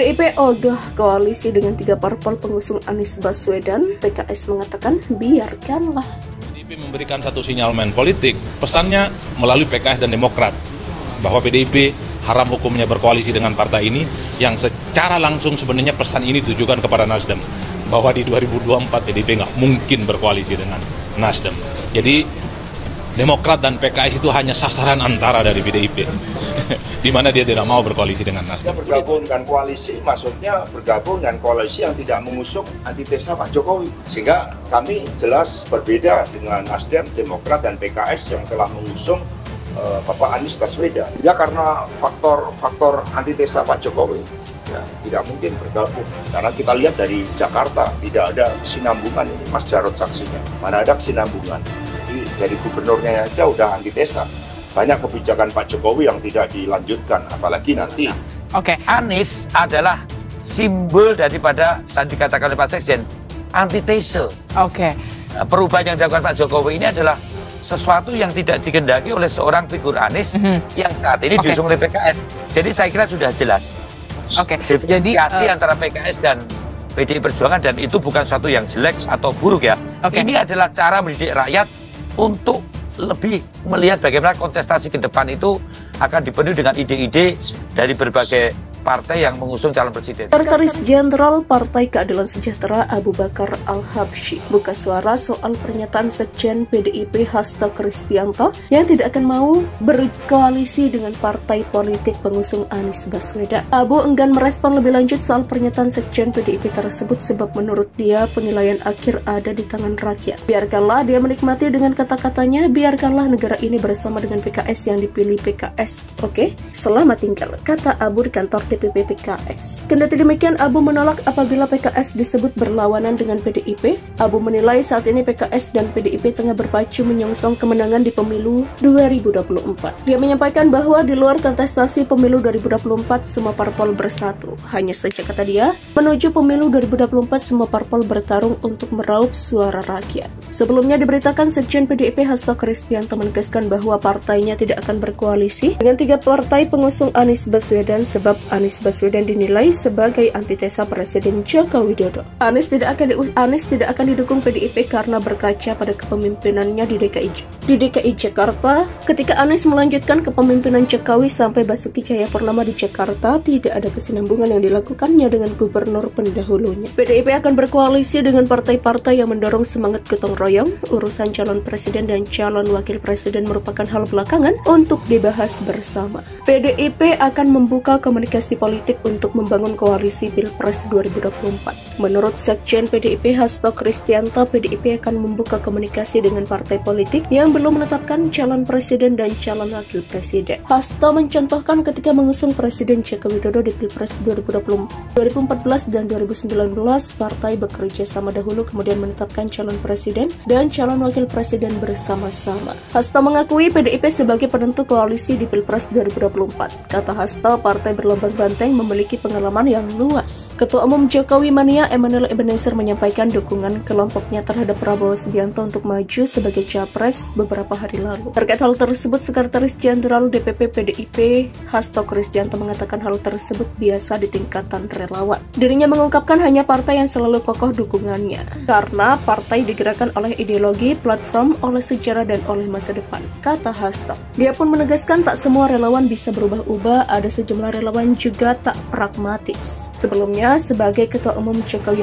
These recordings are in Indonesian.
PDIP ogah koalisi dengan 3 parpol pengusung Anies Baswedan. PKS mengatakan biarkanlah. PDIP memberikan satu sinyalmen politik, pesannya melalui PKS dan Demokrat, bahwa PDIP haram hukumnya berkoalisi dengan partai ini, yang secara langsung sebenarnya pesan ini ditujukan kepada Nasdem, bahwa di 2024 PDIP nggak mungkin berkoalisi dengan Nasdem. Jadi Demokrat dan PKS itu hanya sasaran antara dari PDIP, di mana dia tidak mau berkoalisi dengan Nasdem. Bergabung dengan koalisi, maksudnya bergabung dengan koalisi yang tidak mengusung antitesa Pak Jokowi. Sehingga kami jelas berbeda dengan Nasdem, Demokrat, dan PKS yang telah mengusung Bapak Anies Baswedan. Ya karena faktor antitesa Pak Jokowi, ya tidak mungkin bergabung. Karena kita lihat dari Jakarta tidak ada kesinambungan ini, Mas Jarod saksinya. Mana ada kesinambungan? Dari gubernurnya aja udah antitesa. Banyak kebijakan Pak Jokowi yang tidak dilanjutkan, apalagi nanti. Oke, Anies adalah simbol daripada tadi katakan oleh Pak Sekjen, antitesa. Oke. Perubahan yang dilakukan Pak Jokowi ini adalah sesuatu yang tidak dikehendaki oleh seorang figur Anies yang saat ini diusung oleh PKS. Jadi saya kira sudah jelas. Oke. Jadi antara PKS dan PDI Perjuangan, dan itu bukan sesuatu yang jelek atau buruk ya. Ini adalah cara mendidik rakyat untuk lebih melihat bagaimana kontestasi ke depan itu akan dipenuhi dengan ide-ide dari berbagai partai yang mengusung calon presiden. Sekretaris Jenderal Partai Keadilan Sejahtera Abu Bakar Al-Habsyi buka suara soal pernyataan Sekjen PDIP Hasto Kristianto yang tidak akan mau berkoalisi dengan partai politik pengusung Anies Baswedan. Abu enggan merespon lebih lanjut soal pernyataan Sekjen PDIP tersebut sebab menurut dia penilaian akhir ada di tangan rakyat. Biarkanlah dia menikmati dengan kata-katanya, biarkanlah negara ini bersama dengan PKS yang dipilih PKS. Oke, selamat tinggal, kata Abu di kantor DPP PKS. Kendati demikian, Abu menolak apabila PKS disebut berlawanan dengan PDIP. Abu menilai saat ini PKS dan PDIP tengah berpacu menyongsong kemenangan di pemilu 2024. Dia menyampaikan bahwa di luar kontestasi pemilu 2024 semua parpol bersatu. Hanya saja kata dia, menuju pemilu 2024 semua parpol bertarung untuk meraup suara rakyat. Sebelumnya diberitakan Sekjen PDIP Hasto Kristianto menegaskan bahwa partainya tidak akan berkoalisi dengan 3 partai pengusung Anies Baswedan sebab Anies Baswedan dinilai sebagai antitesa Presiden Joko Widodo. Anies tidak akan didukung PDIP karena berkaca pada kepemimpinannya di DKI Jakarta. Ketika Anies melanjutkan kepemimpinan Jokowi sampai Basuki Cahayapurnama di Jakarta, tidak ada kesinambungan yang dilakukannya dengan gubernur pendahulunya. PDIP akan berkoalisi dengan partai-partai yang mendorong semangat gotong royong. Urusan calon presiden dan calon wakil presiden merupakan hal belakangan untuk dibahas bersama. PDIP akan membuka komunikasi politik untuk membangun koalisi Pilpres 2024. Menurut Sekjen PDIP Hasto Kristianto, PDIP akan membuka komunikasi dengan partai politik yang belum menetapkan calon presiden dan calon wakil presiden. Hasto mencontohkan ketika mengusung Presiden Joko Widodo di Pilpres 2014 dan 2019, partai bekerja sama dahulu kemudian menetapkan calon presiden dan calon wakil presiden bersama-sama. Hasto mengakui PDIP sebagai penentu koalisi di Pilpres 2024. Kata Hasto, partai berlambang-banteng memiliki pengalaman yang luas. Ketua Umum Jokowi Mania Emmanuel Ebenezer menyampaikan dukungan kelompoknya terhadap Prabowo Subianto untuk maju sebagai capres beberapa hari lalu. Terkait hal tersebut, Sekretaris Jenderal DPP PDIP Hasto Kristianto mengatakan hal tersebut biasa di tingkatan relawan. Dirinya mengungkapkan hanya partai yang selalu kokoh dukungannya, karena partai digerakkan oleh ideologi, platform, oleh sejarah, dan oleh masa depan, kata Hasto. Dia pun menegaskan tak semua relawan bisa berubah-ubah, ada sejumlah relawan juga tak pragmatis. Sebelumnya sebagai Ketua Umum Jokowi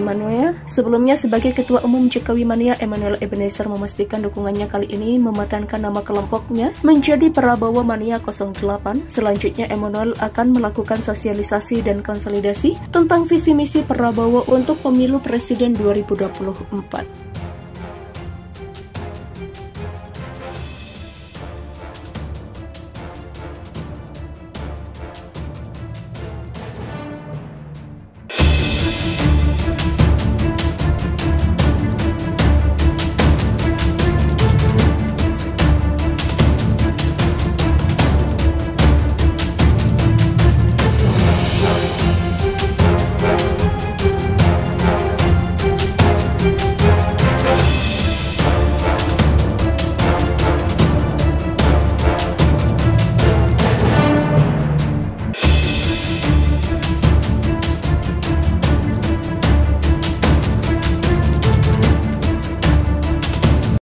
Mania, Emmanuel Ebenezer memastikan dukungannya kali ini mematenkan nama kelompoknya menjadi Prabowo Mania 08. Selanjutnya Emmanuel akan melakukan sosialisasi dan konsolidasi tentang visi misi Prabowo untuk pemilu presiden 2024.